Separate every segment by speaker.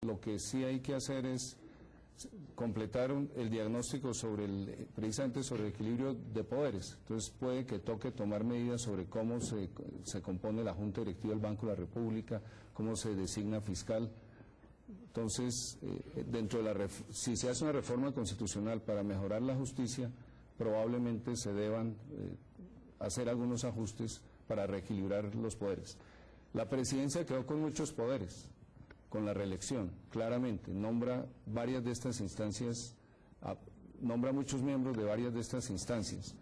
Speaker 1: Lo que sí hay que hacer es completar el diagnóstico sobre precisamente sobre el equilibrio de poderes. Entonces puede que toque tomar medidas sobre cómo se compone la Junta Directiva del Banco de la República, cómo se designa fiscal. Entonces, si se hace una reforma constitucional para mejorar la justicia, probablemente se deban hacer algunos ajustes para reequilibrar los poderes. La presidencia quedó con muchos poderes, con la reelección, claramente, nombra varias de estas instancias, nombra muchos miembros de varias de estas instancias,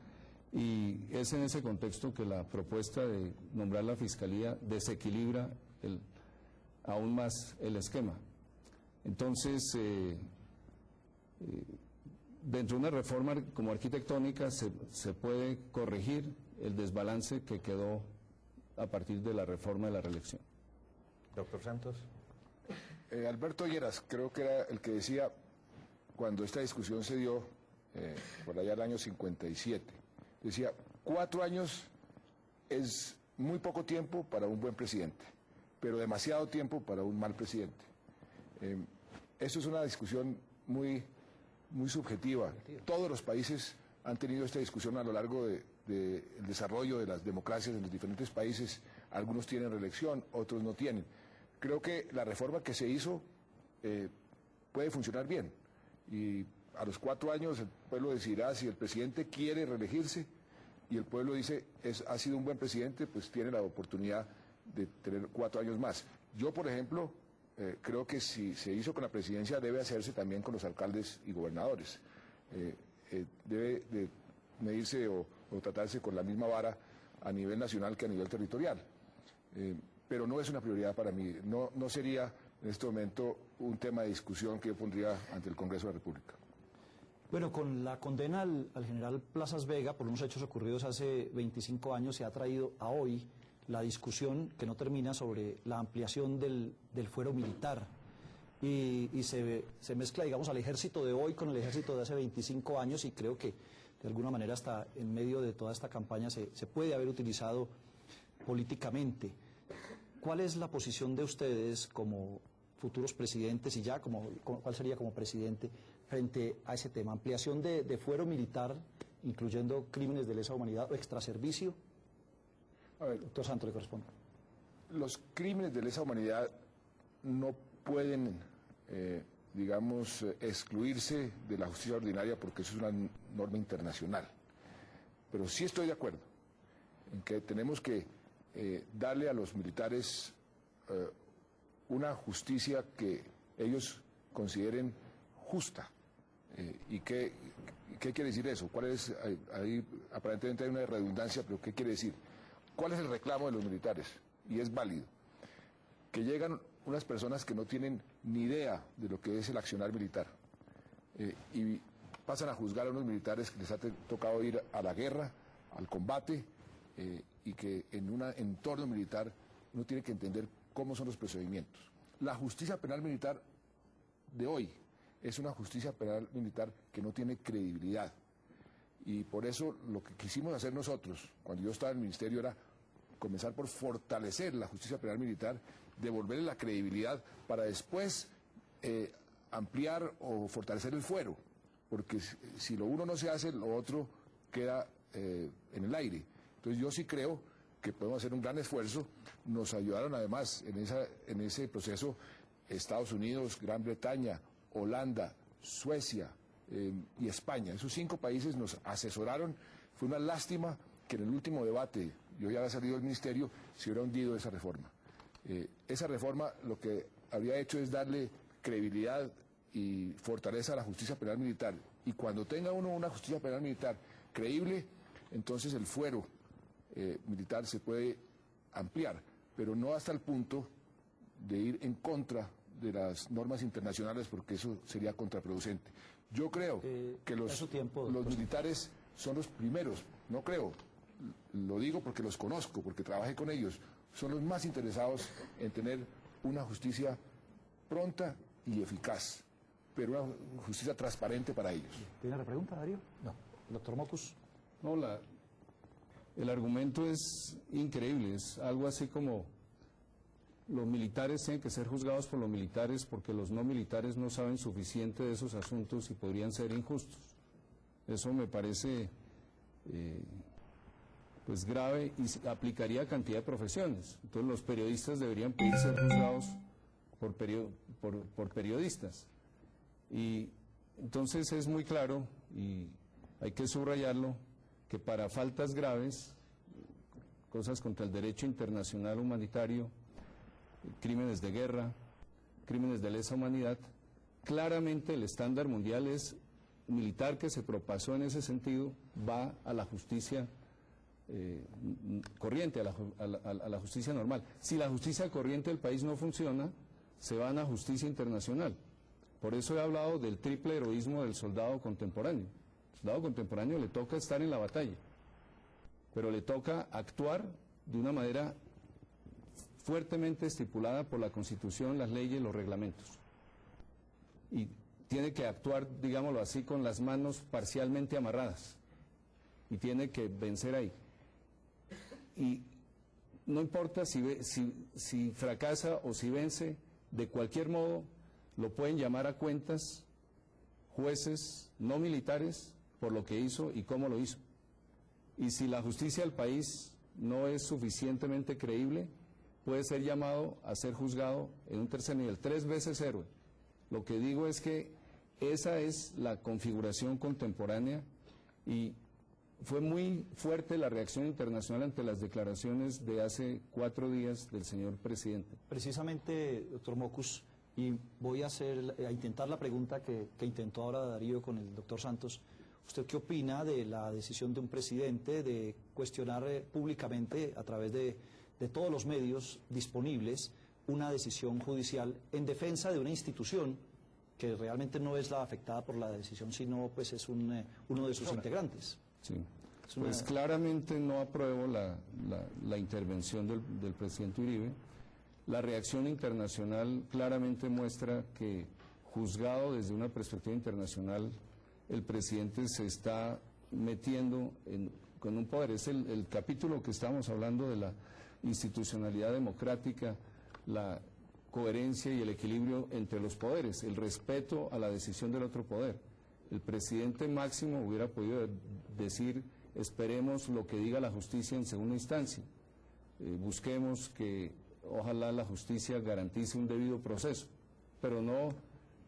Speaker 1: y es en ese contexto que la propuesta de nombrar la Fiscalía desequilibra aún más el esquema. Entonces, dentro de una reforma como arquitectónica se puede corregir el desbalance que quedó a partir de la reforma de la reelección.
Speaker 2: Doctor Santos.
Speaker 3: Alberto Lleras, creo que era el que decía, cuando esta discusión se dio, por allá el año 57, decía, 4 años es muy poco tiempo para un buen presidente, pero demasiado tiempo para un mal presidente. Eso es una discusión muy subjetiva. Todos los países han tenido esta discusión a lo largo del desarrollo de las democracias en los diferentes países. Algunos tienen reelección, otros no tienen. Creo que la reforma que se hizo puede funcionar bien, y a los 4 años el pueblo decidirá si el presidente quiere reelegirse, y el pueblo dice ha sido un buen presidente, pues tiene la oportunidad de tener 4 años más. Yo, por ejemplo, creo que si se hizo con la presidencia debe hacerse también con los alcaldes y gobernadores. Debe de medirse o tratarse con la misma vara a nivel nacional que a nivel territorial. Pero no es una prioridad para mí, no sería en este momento un tema de discusión que yo pondría ante el Congreso de la República.
Speaker 4: Bueno, con la condena al general Plazas Vega por unos hechos ocurridos hace 25 años, se ha traído a hoy la discusión que no termina sobre la ampliación del fuero militar. Y se mezcla, digamos, al ejército de hoy con el ejército de hace 25 años, y creo que de alguna manera hasta en medio de toda esta campaña se puede haber utilizado políticamente. ¿Cuál es la posición de ustedes como futuros presidentes y ya cuál sería como presidente frente a ese tema? ¿Ampliación de fuero militar, incluyendo crímenes de lesa humanidad o extraservicio?
Speaker 3: A ver,
Speaker 4: doctor Santos, le corresponde.
Speaker 3: Los crímenes de lesa humanidad no pueden, digamos, excluirse de la justicia ordinaria porque eso es una norma internacional. Pero sí estoy de acuerdo en que tenemos que darle a los militares una justicia que ellos consideren justa. ¿Y qué quiere decir eso? ¿Cuál es? Ahí aparentemente hay una redundancia, pero ¿qué quiere decir? ¿Cuál es el reclamo de los militares? Y es válido. Que llegan unas personas que no tienen ni idea de lo que es el accionar militar y pasan a juzgar a unos militares que les ha tocado ir a la guerra, al combate, y que en un entorno militar uno tiene que entender cómo son los procedimientos. La justicia penal militar de hoy es una justicia penal militar que no tiene credibilidad, y por eso lo que quisimos hacer nosotros cuando yo estaba en el ministerio era comenzar por fortalecer la justicia penal militar, devolverle la credibilidad para después ampliar o fortalecer el fuero, porque si lo uno no se hace, lo otro queda en el aire. Entonces yo sí creo que podemos hacer un gran esfuerzo. Nos ayudaron además en ese proceso Estados Unidos, Gran Bretaña, Holanda, Suecia y España. Esos 5 países nos asesoraron. Fue una lástima que en el último debate, yo ya había salido del ministerio, se hubiera hundido esa reforma. Esa reforma lo que habría hecho es darle credibilidad y fortaleza a la justicia penal militar. Y cuando tenga uno una justicia penal militar creíble, entonces el fuero militar se puede ampliar, pero no hasta el punto de ir en contra de las normas internacionales, porque eso sería contraproducente. Yo creo que los militares son los primeros, no creo, lo digo porque los conozco, porque trabajé con ellos, son los más interesados en tener una justicia pronta y eficaz, pero una justicia transparente para ellos.
Speaker 4: ¿Tiene la pregunta, Darío? No. Doctor Mocus.
Speaker 1: No, el argumento es increíble, es algo así como los militares tienen que ser juzgados por los militares porque los no militares no saben suficiente de esos asuntos y podrían ser injustos. Eso me parece pues grave y aplicaría a cantidad de profesiones. Entonces los periodistas deberían poder ser juzgados por periodistas. Y entonces es muy claro, y hay que subrayarlo, que para faltas graves, cosas contra el derecho internacional humanitario, crímenes de guerra, crímenes de lesa humanidad, claramente el estándar mundial es militar que se propasó en ese sentido, va a la justicia corriente, a la justicia normal. Si la justicia corriente del país no funciona, se van a justicia internacional. Por eso he hablado del triple heroísmo del soldado contemporáneo. El soldado contemporáneo le toca estar en la batalla, pero le toca actuar de una manera fuertemente estipulada por la Constitución, las leyes, los reglamentos. Y tiene que actuar, digámoslo así, con las manos parcialmente amarradas. Y tiene que vencer ahí. Y no importa si fracasa o si vence, de cualquier modo lo pueden llamar a cuentas jueces no militares por lo que hizo y cómo lo hizo. Y si la justicia del país no es suficientemente creíble, puede ser llamado a ser juzgado en un tercer nivel, 3 veces héroe. Lo que digo es que esa es la configuración contemporánea y fue muy fuerte la reacción internacional ante las declaraciones de hace 4 días del señor presidente.
Speaker 4: Precisamente, doctor Mocus, y voy a intentar la pregunta que intentó ahora Darío con el doctor Santos. ¿Usted qué opina de la decisión de un presidente de cuestionar públicamente a través de todos los medios disponibles una decisión judicial en defensa de una institución que realmente no es la afectada por la decisión, sino pues es uno de sus integrantes?
Speaker 1: Sí, pues claramente no apruebo la intervención del presidente Uribe. La reacción internacional claramente muestra que, juzgado desde una perspectiva internacional, el presidente se está metiendo con un poder. Es el capítulo que estamos hablando de la institucionalidad democrática, la coherencia y el equilibrio entre los poderes, el respeto a la decisión del otro poder. El presidente máximo hubiera podido decir: esperemos lo que diga la justicia en segunda instancia, busquemos que ojalá la justicia garantice un debido proceso, pero no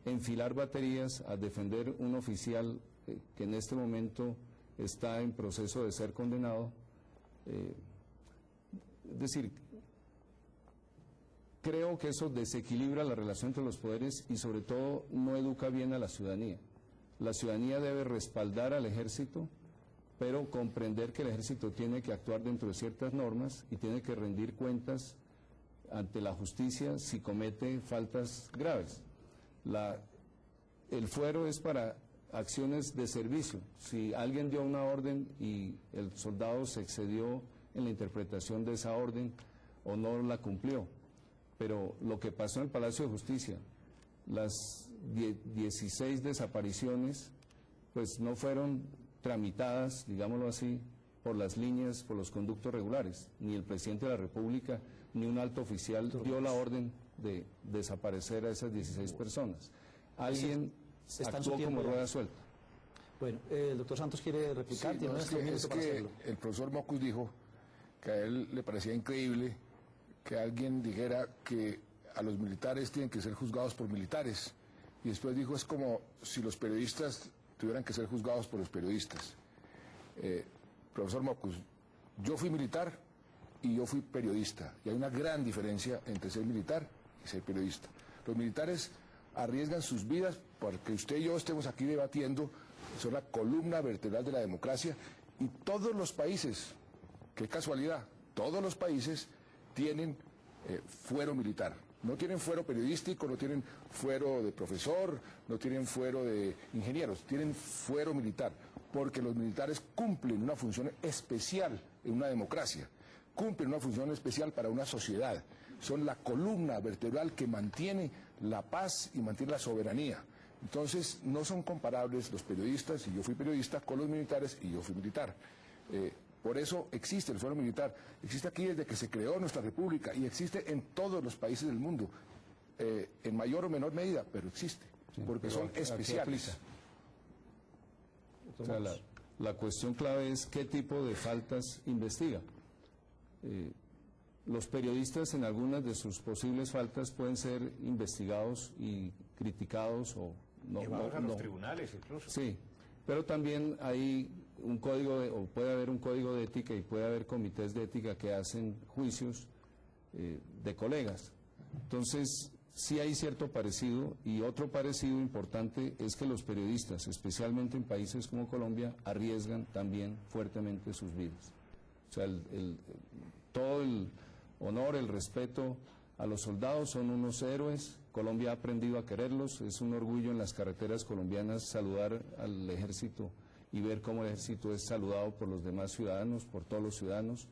Speaker 1: enfilar baterías a defender un oficial que en este momento está en proceso de ser condenado. Es decir, creo que eso desequilibra la relación entre los poderes y sobre todo no educa bien a la ciudadanía. La ciudadanía debe respaldar al ejército, pero comprender que el ejército tiene que actuar dentro de ciertas normas y tiene que rendir cuentas ante la justicia si comete faltas graves. El fuero es para acciones de servicio. Si alguien dio una orden y el soldado se excedió en la interpretación de esa orden o no la cumplió. Pero lo que pasó en el Palacio de Justicia, las 16 desapariciones, pues no fueron tramitadas, digámoslo así, por las líneas, por los conductos regulares. Ni el presidente de la República, ni un alto oficial dio la orden de desaparecer a esas 16 personas. Alguien actuó como rueda suelta.
Speaker 4: Bueno, el doctor Santos quiere replicar.
Speaker 3: Sí, es que el profesor Mocus dijo que a él le parecía increíble que alguien dijera que a los militares tienen que ser juzgados por militares. Y después dijo, es como si los periodistas tuvieran que ser juzgados por los periodistas. Profesor Mocus, yo fui militar y yo fui periodista. Y hay una gran diferencia entre ser militar y ser periodista. Los militares arriesgan sus vidas porque usted y yo estemos aquí debatiendo, son la columna vertebral de la democracia, y todos los países, qué casualidad, todos los países tienen fuero militar. No tienen fuero periodístico, no tienen fuero de profesor, no tienen fuero de ingenieros, tienen fuero militar, porque los militares cumplen una función especial en una democracia, cumplen una función especial para una sociedad. Son la columna vertebral que mantiene la paz y mantiene la soberanía. Entonces, no son comparables los periodistas, y yo fui periodista, con los militares, y yo fui militar. Por eso existe el fuero militar. Existe aquí desde que se creó nuestra república y existe en todos los países del mundo, en mayor o menor medida, pero existe, porque
Speaker 1: pero
Speaker 3: son
Speaker 1: aquí
Speaker 3: especiales.
Speaker 1: aplica. O sea, la cuestión clave es qué tipo de faltas investiga. Los periodistas en algunas de sus posibles faltas pueden ser investigados y criticados o no.
Speaker 2: Llevados a los tribunales incluso.
Speaker 1: Sí, pero también hay un código, o puede haber un código de ética y puede haber comités de ética que hacen juicios de colegas. Entonces, sí hay cierto parecido, y otro parecido importante es que los periodistas, especialmente en países como Colombia, arriesgan también fuertemente sus vidas. O sea, todo el honor, el respeto a los soldados, son unos héroes. Colombia ha aprendido a quererlos. Es un orgullo en las carreteras colombianas saludar al ejército y ver cómo el ejército es saludado por los demás ciudadanos, por todos los ciudadanos.